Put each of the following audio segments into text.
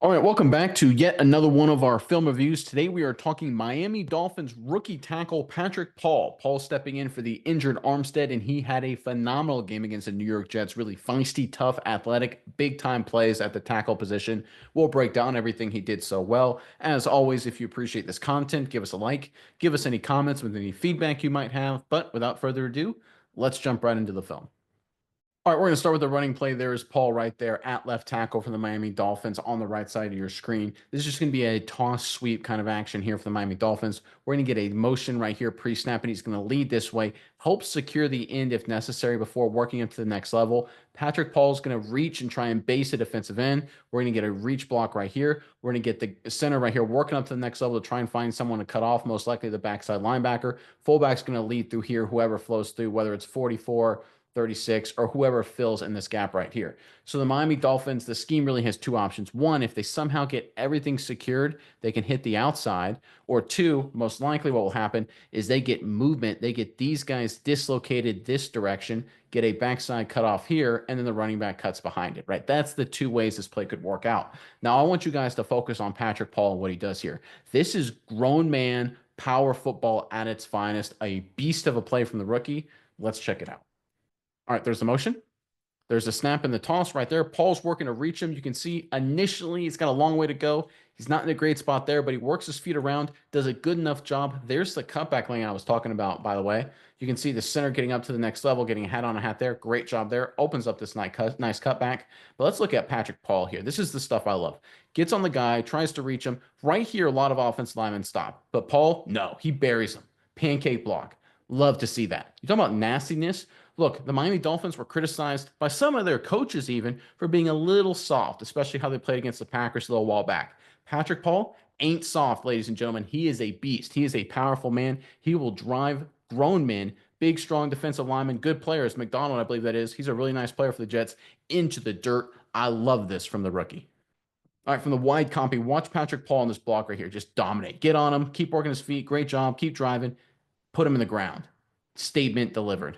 All right, welcome back to yet another one of our film reviews. Today we are talking Miami Dolphins rookie tackle Patrick Paul. Paul stepping in for the injured Armstead, and he had a phenomenal game against the New York Jets. Really feisty, tough, athletic, big time plays at the tackle position. We'll break down everything he did so well. As always, if you appreciate this content, give us a like, give us any comments with any feedback you might have. But without further ado, let's jump right into the film. All right, we're going to start with the running play. There is Paul right there at left tackle for the Miami Dolphins on the right side of your screen. This is just going to be a toss sweep kind of action here for the Miami Dolphins. We're going to get a motion right here pre-snap, and he's going to lead this way, help secure the end if necessary before working him to the next level. Patrick Paul is going to reach and try and base a defensive end. We're going to get a reach block right here. We're going to get the center right here working up to the next level to try and find someone to cut off, most likely the backside linebacker. Fullback's going to lead through here, whoever flows through, whether it's 44, 36, or whoever fills in this gap right here. So the Miami Dolphins, the scheme really has two options. One, if they somehow get everything secured, they can hit the outside. Or two, most likely what will happen is they get movement. They get these guys dislocated this direction, get a backside cut off here, and then the running back cuts behind it, right? That's the two ways this play could work out. Now, I want you guys to focus on Patrick Paul and what he does here. This is grown man power football at its finest, a beast of a play from the rookie. Let's check it out. All right, there's the motion. There's a snap and the toss right there. Paul's working to reach him. You can see initially he's got a long way to go. He's not in a great spot there, but he works his feet around, does a good enough job. There's the cutback lane I was talking about, by the way. You can see the center getting up to the next level, getting a hat on a hat there. Great job there. Opens up this nice cutback. But let's look at Patrick Paul here. This is the stuff I love. Gets on the guy, tries to reach him. Right here, a lot of offensive linemen stop. But Paul, no, he buries him. Pancake block. Love to see that. You talk about nastiness. Look, the Miami Dolphins were criticized by some of their coaches even for being a little soft, especially how they played against the Packers a little while back. Patrick Paul ain't soft, ladies and gentlemen. He is a beast. He is a powerful man. He will drive grown men, big, strong defensive linemen, good players. McDonald, I believe that is. He's a really nice player for the Jets into the dirt. I love this from the rookie. All right, from the wide copy, watch Patrick Paul on this block right here. Just dominate. Get on him. Keep working his feet. Great job. Keep driving. Put him in the ground. Statement delivered.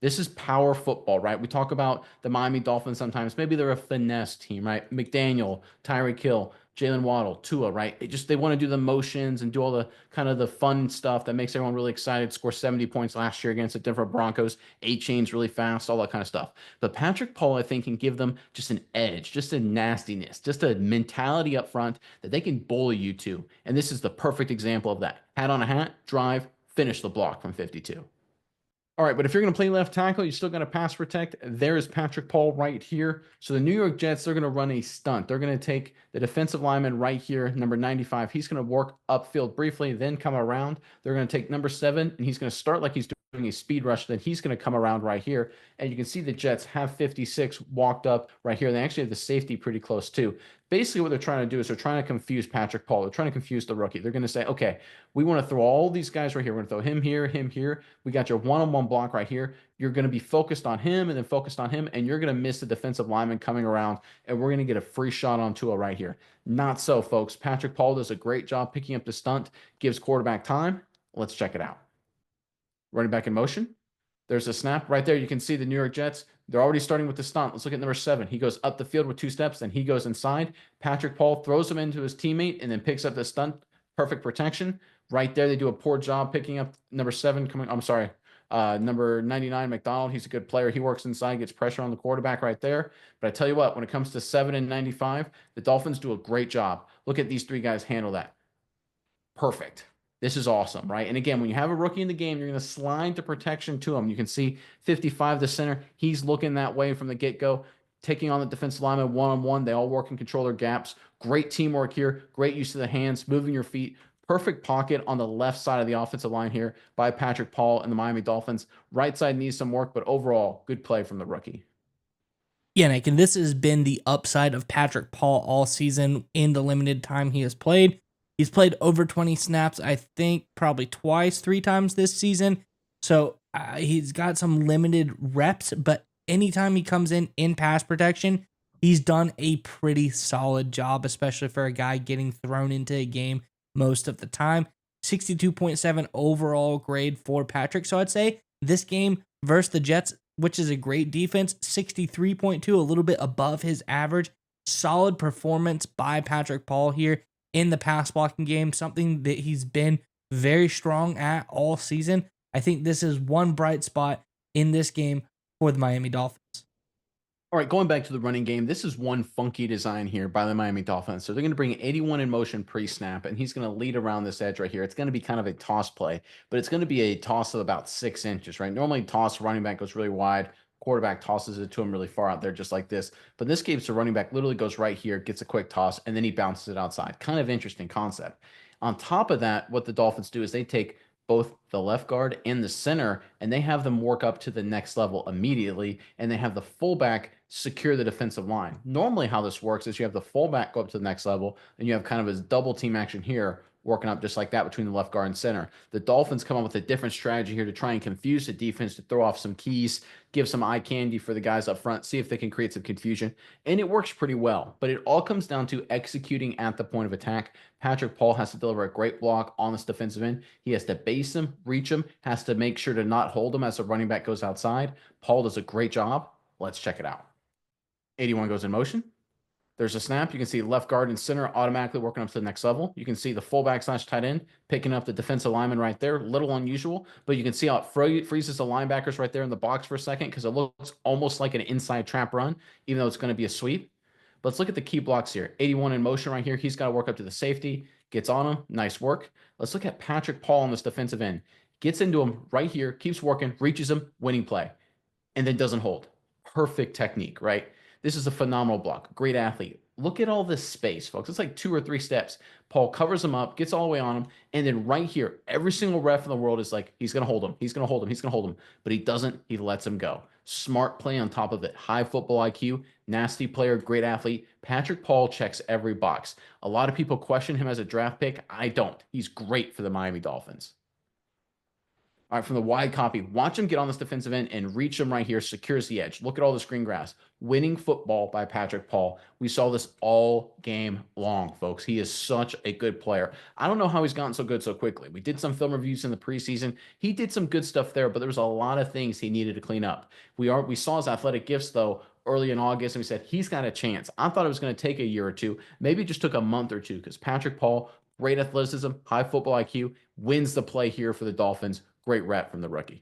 This is power football, right? We talk about the Miami Dolphins sometimes. Maybe they're a finesse team, right? McDaniel, Tyreek Hill, Jalen Waddle, Tua, right? They want to do the motions and do all the kind of the fun stuff that makes everyone really excited. Score 70 points last year against the Denver Broncos, 8 chains really fast, all that kind of stuff. But Patrick Paul, I think, can give them just an edge, just a nastiness, just a mentality up front that they can bully you to. And this is the perfect example of that. Hat on a hat, drive, finish the block from 52. All right, but if you're going to play left tackle, you still got to pass protect. There is Patrick Paul right here. So the New York Jets, they're going to run a stunt. They're going to take the defensive lineman right here, number 95. He's going to work upfield briefly, then come around. They're going to take number 7, and he's going to start like he's doing a speed rush. Then he's going to come around right here. And you can see the Jets have 56 walked up right here. They actually have the safety pretty close too. Basically, what they're trying to do is they're trying to confuse Patrick Paul. They're trying to confuse the rookie. They're going to say, okay, we want to throw all these guys right here. We're going to throw him here, him here. We got your one-on-one block right here. You're going to be focused on him and then focused on him, and you're going to miss the defensive lineman coming around, and we're going to get a free shot on Tua right here. Not so, folks. Patrick Paul does a great job picking up the stunt, gives quarterback time. Let's check it out. Running back in motion. There's a snap right there. You can see the New York Jets. They're already starting with the stunt. Let's look at number 7. He goes up the field with 2 steps, then he goes inside. Patrick Paul throws him into his teammate and then picks up the stunt. Perfect protection. Right there, they do a poor job picking up number 7 coming. I'm sorry. Number 99, McDonald. He's a good player. He works inside, gets pressure on the quarterback right there. But I tell you what, when it comes to 7 and 95, the Dolphins do a great job. Look at these 3 guys handle that. Perfect. This is awesome, right? And again, when you have a rookie in the game, you're going to slide the protection to him. You can see 55, the center. He's looking that way from the get-go, taking on the defensive lineman one-on-one. They all work and control their gaps. Great teamwork here. Great use of the hands, moving your feet. Perfect pocket on the left side of the offensive line here by Patrick Paul and the Miami Dolphins. Right side needs some work, but overall, good play from the rookie. Yeah, Nick, and this has been the upside of Patrick Paul all season in the limited time he has played. He's played over 20 snaps, I think probably twice, 3 times this season. So he's got some limited reps, but anytime he comes in pass protection, he's done a pretty solid job, especially for a guy getting thrown into a game most of the time. 62.7 overall grade for Patrick. So I'd say this game versus the Jets, which is a great defense, 63.2, a little bit above his average. solid performance by Patrick Paul here in the pass blocking game, something that he's been very strong at all season. I think this is one bright spot in this game for the Miami Dolphins. All right, going back to the running game, this is one funky design here by the Miami Dolphins. So they're going to bring 81 in motion pre-snap, and he's going to lead around this edge right here. It's going to be kind of a toss play, but it's going to be a toss of about 6 inches, right? Normally, toss running back goes really wide. Quarterback tosses it to him really far out there, just like this. But in this case, the running back literally goes right here, gets a quick toss, and then he bounces it outside. Kind of interesting concept. On top of that, what the Dolphins do is they take both the left guard and the center, and they have them work up to the next level immediately, and they have the fullback secure the defensive line. Normally, how this works is you have the fullback go up to the next level, and you have kind of a double team action here, working up just like that between the left guard and center. The Dolphins come up with a different strategy here to try and confuse the defense, to throw off some keys, give some eye candy for the guys up front, see if they can create some confusion. And it works pretty well, but it all comes down to executing at the point of attack. Patrick Paul has to deliver a great block on this defensive end. He has to base him, reach him, has to make sure to not hold him as the running back goes outside. Paul does a great job. Let's check it out. 81 goes in motion. There's a snap. You can see left guard and center automatically working up to the next level. You can see the fullback / tight end picking up the defensive lineman right there. Little unusual, but you can see how it freezes the linebackers right there in the box for a second because it looks almost like an inside trap run, even though it's going to be a sweep. But let's look at the key blocks here. 81 in motion right here. He's got to work up to the safety. Gets on him. Nice work. Let's look at Patrick Paul on this defensive end. Gets into him right here. Keeps working. Reaches him. Winning play. And then doesn't hold. Perfect technique, right? This is a phenomenal block. Great athlete. Look at all this space, folks. It's like 2 or 3 steps. Paul covers him up, gets all the way on him, and then right here, every single ref in the world is like, he's going to hold him. He's going to hold him. He's going to hold him. But he doesn't. He lets him go. Smart play on top of it. High football IQ, nasty player, great athlete. Patrick Paul checks every box. A lot of people question him as a draft pick. I don't. He's great for the Miami Dolphins. All right, from the wide copy, watch him get on this defensive end and reach him right here, secures the edge. Look at all the screen grass. Winning football by Patrick Paul. We saw this all game long, folks. He is such a good player. I don't know how he's gotten so good so quickly. We did some film reviews in the preseason. He did some good stuff there, but there was a lot of things he needed to clean up. We saw his athletic gifts, though, early in August, and we said he's got a chance. I thought it was going to take a year or two. Maybe it just took a month or two because Patrick Paul, great athleticism, high football IQ, wins the play here for the Dolphins. Great rep from the rookie.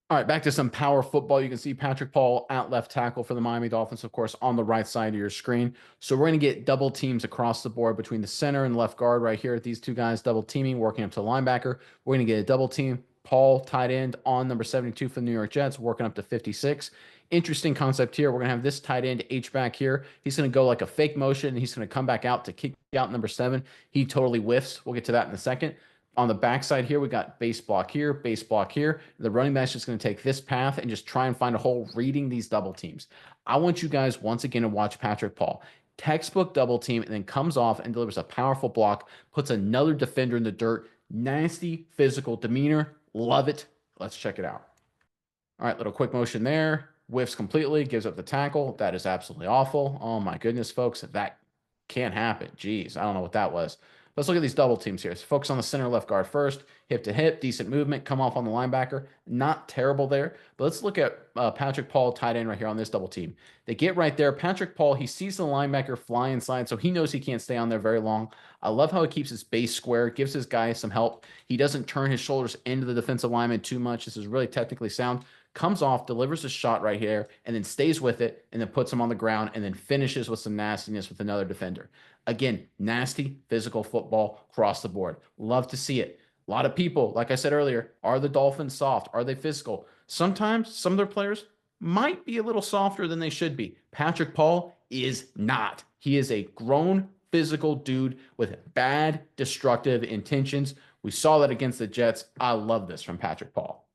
All right, back to some power football. You can see Patrick Paul at left tackle for the Miami Dolphins, of course, on the right side of your screen. So we're going to get double teams across the board between the center and left guard right here. These two guys double teaming, working up to the linebacker. We're going to get a double team. Paul, tight end, on number 72 for the New York Jets, working up to 56. Interesting concept here. We're going to have this tight end H-back here. He's going to go like a fake motion, and he's going to come back out to kick out number 7. He totally whiffs. We'll get to that in a second. On the backside here, we got base block here, base block here. The running back's just going to take this path and just try and find a hole reading these double teams. I want you guys once again to watch Patrick Paul. Textbook double team, and then comes off and delivers a powerful block, puts another defender in the dirt. Nasty physical demeanor. Love it. Let's check it out. All right, little quick motion there. Whiffs completely, gives up the tackle. That is absolutely awful. Oh my goodness, folks. That can't happen. Jeez, I don't know what that was. Let's look at these double teams here. So focus on the center left guard first. Hip to hip, decent movement. Come off on the linebacker. Not terrible there. But let's look at Patrick Paul, tight end right here on this double team. They get right there. Patrick Paul, he sees the linebacker fly inside, so he knows he can't stay on there very long. I love how he keeps his base square, gives his guy some help. He doesn't turn his shoulders into the defensive lineman too much. This is really technically sound. Comes off, delivers a shot right here, and then stays with it, and then puts him on the ground, and then finishes with some nastiness with another defender. Again, nasty physical football across the board. Love to see it. A lot of people, like I said earlier, are the Dolphins soft? Are they physical? Sometimes some of their players might be a little softer than they should be. Patrick Paul is not. He is a grown physical dude with bad, destructive intentions. We saw that against the Jets. I love this from Patrick Paul.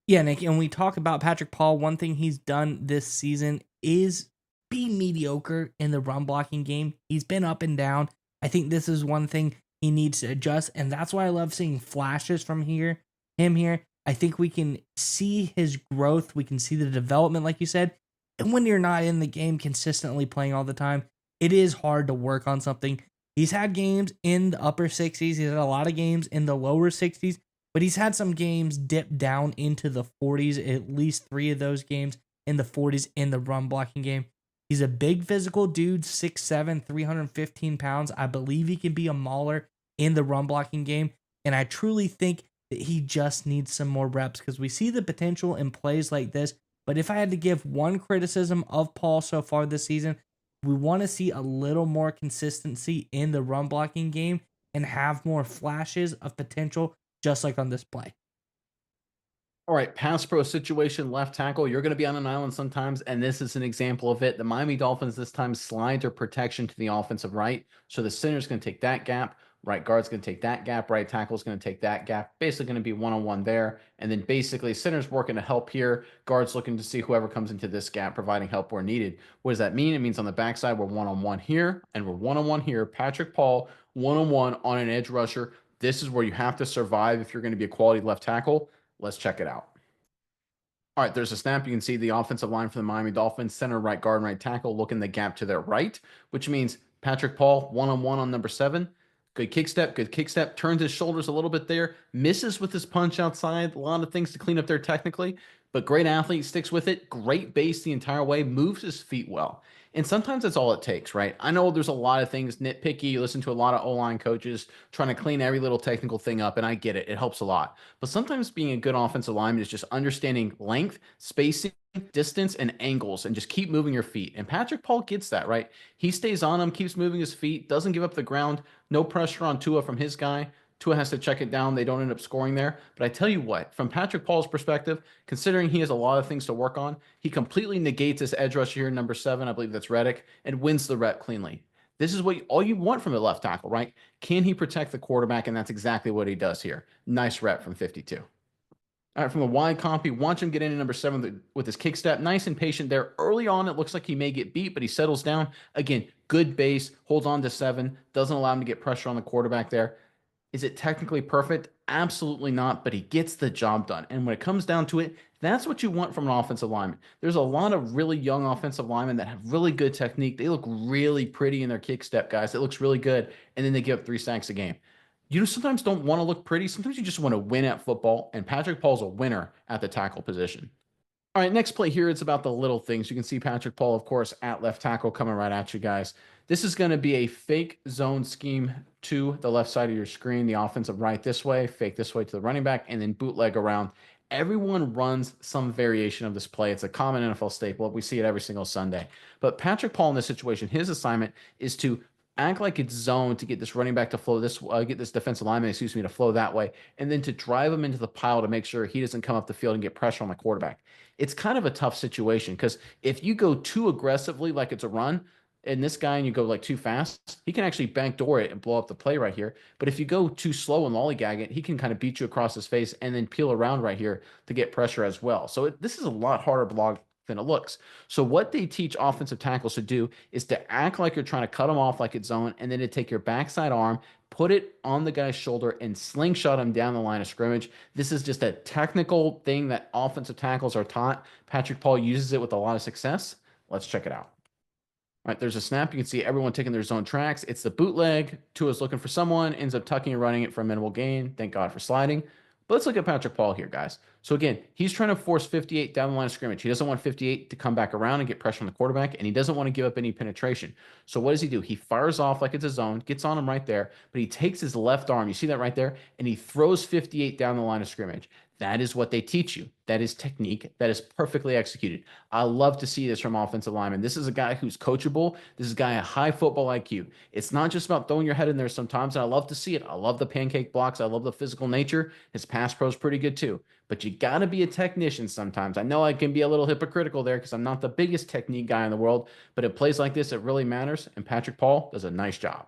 Yeah, Nick, and we talk about Patrick Paul. One thing he's done this season is be mediocre in the run blocking game. He's been up and down. I think this is one thing he needs to adjust, and that's why I love seeing flashes from him here. I think we can see his growth. We can see the development, like you said. And when you're not in the game consistently playing all the time, it is hard to work on something. He's had games in the upper 60s. He's had a lot of games in the lower 60s. But he's had some games dip down into the 40s, at least 3 of those games in the 40s in the run blocking game. He's a big physical dude, 6'7", 315 pounds. I believe he can be a mauler in the run blocking game. And I truly think that he just needs some more reps because we see the potential in plays like this. But if I had to give one criticism of Paul so far this season, we want to see a little more consistency in the run blocking game and have more flashes of potential, just like on this play. All right, pass pro situation, left tackle. You're going to be on an island sometimes, and this is an example of it. The Miami Dolphins this time slide their protection to the offensive right. So the center's going to take that gap. Right guard's going to take that gap. Right tackle's going to take that gap. Basically going to be one-on-one there. And then basically center's working to help here. Guard's looking to see whoever comes into this gap, providing help where needed. What does that mean? It means on the backside, we're one-on-one here, and we're one-on-one here. Patrick Paul, one-on-one on an edge rusher. This is where you have to survive if you're going to be a quality left tackle. Let's check it out. All right, there's a snap. You can see the offensive line for the Miami Dolphins, center, right guard, and right tackle, looking the gap to their right, which means Patrick Paul, one-on-one on number 7. Good kick step, turns his shoulders a little bit there, misses with his punch outside. A lot of things to clean up there technically, but great athlete, sticks with it. Great base the entire way, moves his feet well. And sometimes that's all it takes, right? I know there's a lot of things nitpicky. You listen to a lot of O-line coaches trying to clean every little technical thing up, and I get it. It helps a lot. But sometimes being a good offensive lineman is just understanding length, spacing, distance, and angles, and just keep moving your feet. And Patrick Paul gets that, right? He stays on them, keeps moving his feet, doesn't give up the ground. No pressure on Tua from his guy. Tua has to check it down. They don't end up scoring there. But I tell you what, from Patrick Paul's perspective, considering he has a lot of things to work on, he completely negates this edge rusher here, number 7, I believe that's Reddick, and wins the rep cleanly. This is what all you want from a left tackle, right? Can he protect the quarterback? And that's exactly what he does here. Nice rep from 52. All right, from a wide copy, watch him get into number 7 with his kick step. Nice and patient there. Early on, it looks like he may get beat, but he settles down. Again, good base, holds on to 7, doesn't allow him to get pressure on the quarterback there. Is it technically perfect? Absolutely not, but he gets the job done. And when it comes down to it, that's what you want from an offensive lineman. There's a lot of really young offensive linemen that have really good technique. They look really pretty in their kick step, guys. It looks really good. And then they give up 3 sacks a game. You sometimes don't want to look pretty. Sometimes you just want to win at football. And Patrick Paul's a winner at the tackle position. All right, next play here, it's about the little things. You can see Patrick Paul, of course, at left tackle coming right at you guys. This is going to be a fake zone scheme to the left side of your screen. The offensive right this way, fake this way to the running back, and then bootleg around. Everyone runs some variation of this play. It's a common NFL staple. We see it every single Sunday. But Patrick Paul in this situation, his assignment is to act like it's zone to get this running back to flow this, get this defensive lineman, to flow that way, and then to drive him into the pile to make sure he doesn't come up the field and get pressure on the quarterback. It's kind of a tough situation because if you go too aggressively, like it's a run, and this guy and you go like too fast, he can actually backdoor it and blow up the play right here. But if you go too slow and lollygag it, he can kind of beat you across his face and then peel around right here to get pressure as well. So this is a lot harder block than it looks. So what they teach offensive tackles to do is to act like you're trying to cut them off like it's zone, and then to take your backside arm, put it on the guy's shoulder, and slingshot him down the line of scrimmage. This is just a technical thing that offensive tackles are taught. Patrick Paul uses it with a lot of success. Let's check it out. All right, there's a snap. You can see everyone taking their zone tracks. It's the bootleg. Tua's looking for someone, ends up tucking and running it for a minimal gain. Thank God for sliding. But let's look at Patrick Paul here, guys. So again, he's trying to force 58 down the line of scrimmage. He doesn't want 58 to come back around and get pressure on the quarterback, and he doesn't want to give up any penetration. So what does he do? He fires off like it's a zone, gets on him right there, but he takes his left arm, you see that right there, and he throws 58 down the line of scrimmage. That is what they teach you. That is technique. That is perfectly executed. I love to see this from offensive linemen. This is a guy who's coachable. This is a guy a high football IQ. It's not just about throwing your head in there sometimes, and I love to see it. I love the pancake blocks. I love the physical nature. His pass pro is pretty good too. But you got to be a technician sometimes. I know I can be a little hypocritical there because I'm not the biggest technique guy in the world, but at plays like this, it really matters, and Patrick Paul does a nice job.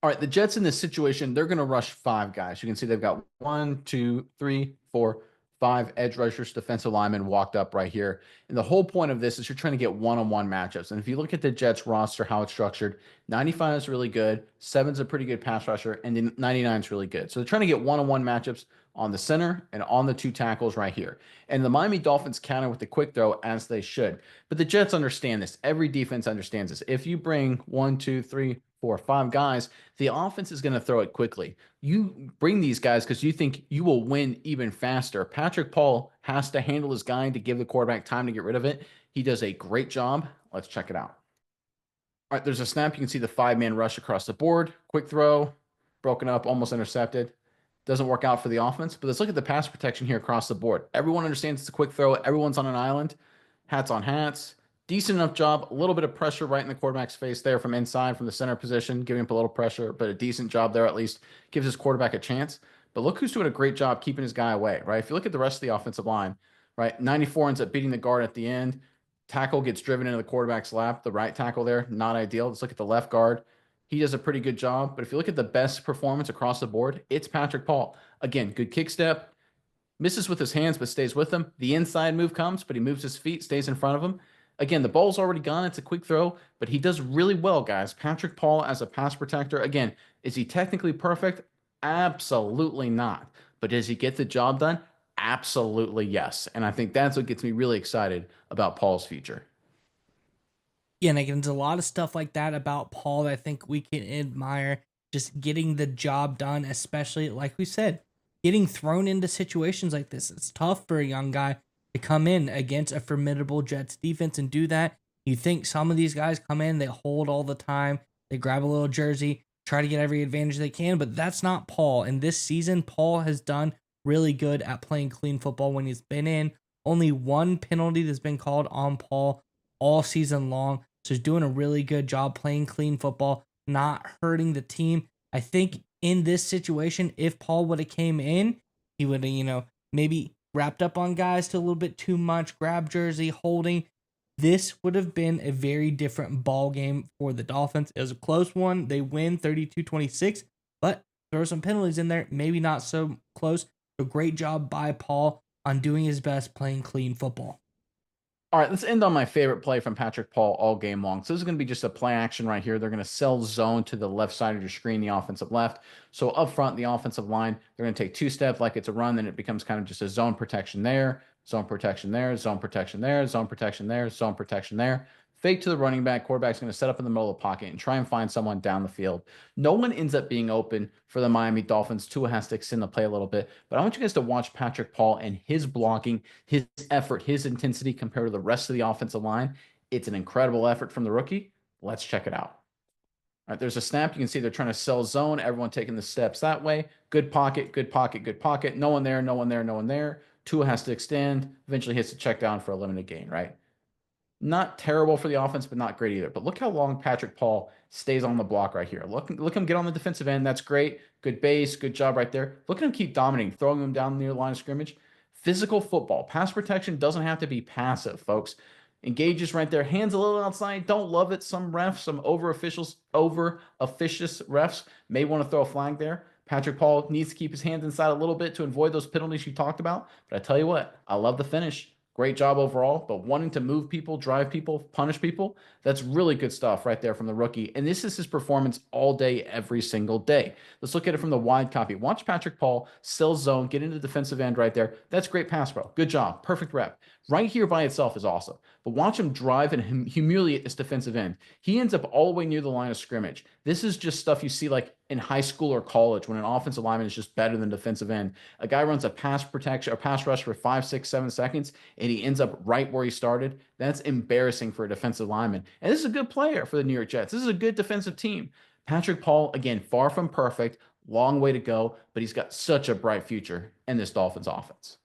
All right, the Jets in this situation, they're going to rush 5 guys. You can see they've got 1, 2, 3, 4, 5 edge rushers, defensive linemen walked up right here. And the whole point of this is you're trying to get one-on-one matchups. And if you look at the Jets roster, how it's structured, 95 is really good, 7's a pretty good pass rusher, and then 99 is really good. So they're trying to get one-on-one matchups on the center and on the 2 tackles right here. And the Miami Dolphins counter with the quick throw as they should. But the Jets understand this. Every defense understands this. If you bring 1, 2, 3, 4, 5 guys, the offense is going to throw it quickly. You bring these guys because you think you will win even faster. Patrick Paul has to handle his guy to give the quarterback time to get rid of it. He does a great job. Let's check it out. All right, there's a snap. You can see the five-man rush across the board. Quick throw, broken up, almost intercepted. Doesn't work out for the offense, but let's look at the pass protection here across the board. Everyone understands it's a quick throw. Everyone's on an island. Hats on hats. Decent enough job. A little bit of pressure right in the quarterback's face there from inside, from the center position, giving up a little pressure, but a decent job there at least. Gives his quarterback a chance. But look who's doing a great job keeping his guy away, right? If you look at the rest of the offensive line, right, 94 ends up beating the guard at the end. Tackle gets driven into the quarterback's lap. The right tackle there, not ideal. Let's look at the left guard. He does a pretty good job. But if you look at the best performance across the board, it's Patrick Paul. Again, good kick step, misses with his hands, but stays with them. The inside move comes, but he moves his feet, stays in front of him. Again, the ball's already gone. It's a quick throw, but he does really well, guys. Patrick Paul as a pass protector. Again, is he technically perfect? Absolutely not. But does he get the job done? Absolutely yes. And I think that's what gets me really excited about Paul's future. Yeah, and again, there's a lot of stuff like that about Paul that I think we can admire. Just getting the job done, especially like we said, getting thrown into situations like this. It's tough for a young guy to come in against a formidable Jets defense and do that. You think some of these guys come in, they hold all the time, they grab a little jersey, try to get every advantage they can, but that's not Paul. And this season, Paul has done really good at playing clean football when he's been in. Only one penalty that's been called on Paul all season long. So he's doing a really good job playing clean football, not hurting the team. I think in this situation, if Paul would have came in, he would have, maybe wrapped up on guys to a little bit too much, grab jersey, holding. This would have been a very different ball game for the Dolphins. It was a close one. They win 32-26, but throw some penalties in there, maybe not so close. So great job by Paul on doing his best playing clean football. All right, let's end on my favorite play from Patrick Paul all game long. So this is going to be just a play action right here. They're going to sell zone to the left side of your screen, the offensive left. So up front, the offensive line, they're going to take two steps like it's a run. Then it becomes kind of just a zone protection there, zone protection there, zone protection there, zone protection there, zone protection there. Fake to the running back. Quarterback's going to set up in the middle of the pocket and try and find someone down the field. No one ends up being open for the Miami Dolphins. Tua has to extend the play a little bit. But I want you guys to watch Patrick Paul and his blocking, his effort, his intensity compared to the rest of the offensive line. It's an incredible effort from the rookie. Let's check it out. All right, there's a snap. You can see they're trying to sell zone. Everyone taking the steps that way. Good pocket, good pocket, good pocket. No one there, no one there, no one there. Tua has to extend. Eventually hits the check down for a limited gain, right? Not terrible for the offense, but not great either. But look how long Patrick Paul stays on the block right here. Look him get on the defensive end. That's great. Good base. Good job right there. Look at him keep dominating, throwing him down near the line of scrimmage. Physical football. Pass protection doesn't have to be passive, folks. Engages right there. Hands a little outside. Don't love it. Some refs, some over officious refs may want to throw a flag there. Patrick Paul needs to keep his hands inside a little bit to avoid those penalties you talked about. But I tell you what, I love the finish. Great job overall, but wanting to move people, drive people, punish people, that's really good stuff right there from the rookie. And this is his performance all day, every single day. Let's look at it from the wide copy. Watch Patrick Paul sell zone, get into the defensive end right there. That's great pass pro. Good job. Perfect rep. Right here by itself is awesome. But watch him drive and humiliate this defensive end. He ends up all the way near the line of scrimmage. This is just stuff you see like in high school or college when an offensive lineman is just better than defensive end. A guy runs a pass protection or pass rush for 5, 6, 7 seconds, and he ends up right where he started. That's embarrassing for a defensive lineman. And this is a good player for the New York Jets. This is a good defensive team. Patrick Paul, again, far from perfect, long way to go, but he's got such a bright future in this Dolphins offense.